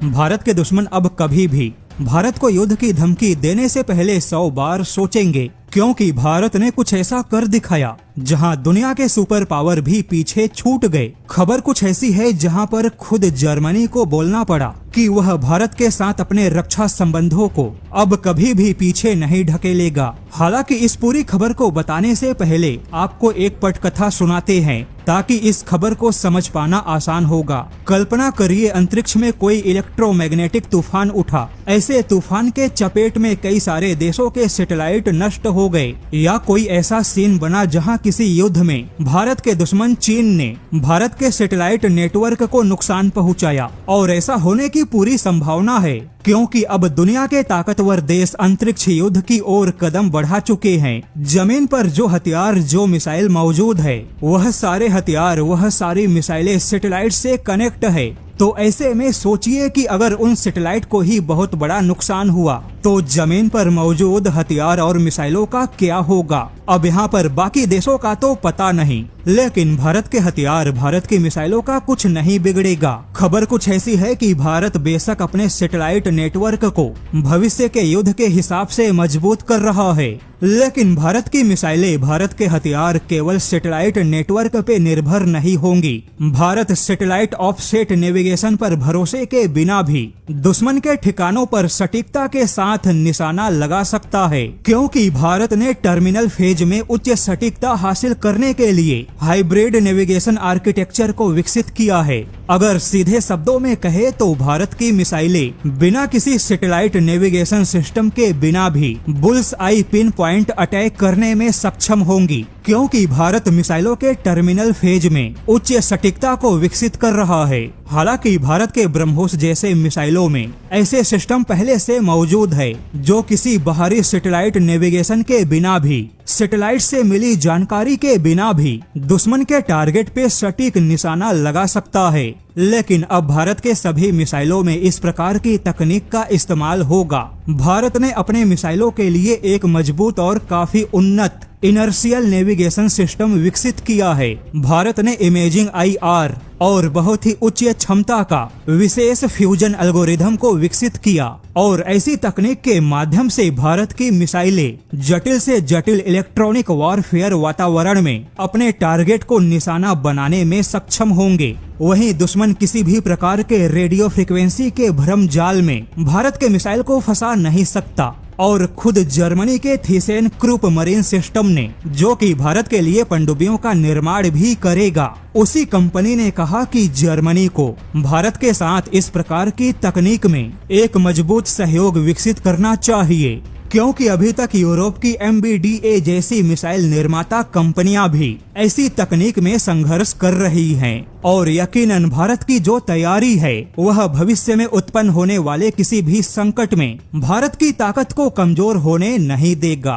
भारत के दुश्मन अब कभी भी भारत को युद्ध की धमकी देने से पहले 100 बार सोचेंगे, क्योंकि भारत ने कुछ ऐसा कर दिखाया जहां दुनिया के सुपर पावर भी पीछे छूट गए। खबर कुछ ऐसी है जहां पर खुद जर्मनी को बोलना पड़ा कि वह भारत के साथ अपने रक्षा संबंधों को अब कभी भी पीछे नहीं ढकेलेगा। हालांकि इस पूरी खबर को बताने से पहले आपको एक पटकथा सुनाते हैं ताकि इस खबर को समझ पाना आसान होगा। कल्पना करिए अंतरिक्ष में कोई इलेक्ट्रोमैग्नेटिक तूफान उठा। ऐसे तूफान के चपेट में कई सारे देशों के सैटेलाइट नष्ट हो गए, या कोई ऐसा सीन बना जहां किसी युद्ध में भारत के दुश्मन चीन ने भारत के सैटेलाइट नेटवर्क को नुकसान पहुंचाया। और ऐसा होने की पूरी संभावना है, क्योंकि अब दुनिया के ताकतवर देश अंतरिक्ष युद्ध की ओर कदम बढ़ा चुके हैं। जमीन पर जो हथियार, जो मिसाइल मौजूद है, वह सारे हथियार, वह सारी मिसाइलें सैटेलाइट से कनेक्ट है। तो ऐसे में सोचिए कि अगर उन सैटेलाइट को ही बहुत बड़ा नुकसान हुआ तो जमीन पर मौजूद हथियार और मिसाइलों का क्या होगा। अब यहाँ पर बाकी देशों का तो पता नहीं, लेकिन भारत के हथियार, भारत की मिसाइलों का कुछ नहीं बिगड़ेगा। खबर कुछ ऐसी है कि भारत बेशक अपने सैटेलाइट नेटवर्क को भविष्य के युद्ध के हिसाब से मजबूत कर रहा है, लेकिन भारत की मिसाइलें, भारत के हथियार केवल सैटेलाइट नेटवर्क पे निर्भर नहीं होंगी। भारत सैटेलाइट ऑफसेट नेविगेशन पर भरोसे के बिना भी दुश्मन के ठिकानों पर सटीकता के साथ निशाना लगा सकता है, क्योंकि भारत ने टर्मिनल फेज में उच्च सटीकता हासिल करने के लिए हाइब्रिड नेविगेशन आर्किटेक्चर को विकसित किया है। अगर सीधे शब्दों में कहे तो भारत की मिसाइलें बिना किसी सैटेलाइट नेविगेशन सिस्टम के बिना भी बुल्स आई पिन पॉइंट अटैक करने में सक्षम होंगी, क्योंकि भारत मिसाइलों के टर्मिनल फेज में उच्च सटीकता को विकसित कर रहा है। हालांकि भारत के ब्रह्मोस जैसे मिसाइलों में ऐसे सिस्टम पहले से मौजूद है जो किसी बाहरी सैटेलाइट नेविगेशन के बिना भी, सैटेलाइट से मिली जानकारी के बिना भी दुश्मन के टारगेट पे सटीक निशाना लगा सकता है। लेकिन अब भारत के सभी मिसाइलों में इस प्रकार की तकनीक का इस्तेमाल होगा। भारत ने अपने मिसाइलों के लिए एक मजबूत और काफी उन्नत इनर्शियल नेविगेशन सिस्टम विकसित किया है। भारत ने इमेजिंग IR और बहुत ही उच्च क्षमता का विशेष फ्यूजन एल्गोरिथम को विकसित किया, और ऐसी तकनीक के माध्यम से भारत की मिसाइलें जटिल से जटिल इलेक्ट्रॉनिक वॉरफेयर वातावरण में अपने टारगेट को निशाना बनाने में सक्षम होंगे। वहीं दुश्मन किसी भी प्रकार के रेडियो फ्रिक्वेंसी के भ्रम जाल में भारत के मिसाइल को फंसा नहीं सकता। और खुद जर्मनी के थीसेन क्रूप मरीन सिस्टम ने, जो कि भारत के लिए पनडुब्बियों का निर्माण भी करेगा, उसी कंपनी ने कहा कि जर्मनी को भारत के साथ इस प्रकार की तकनीक में एक मजबूत सहयोग विकसित करना चाहिए, क्योंकि अभी तक यूरोप की MBDA जैसी मिसाइल निर्माता कंपनियां भी ऐसी तकनीक में संघर्ष कर रही हैं। और यकीनन भारत की जो तैयारी है वह भविष्य में उत्पन्न होने वाले किसी भी संकट में भारत की ताकत को कमजोर होने नहीं देगा।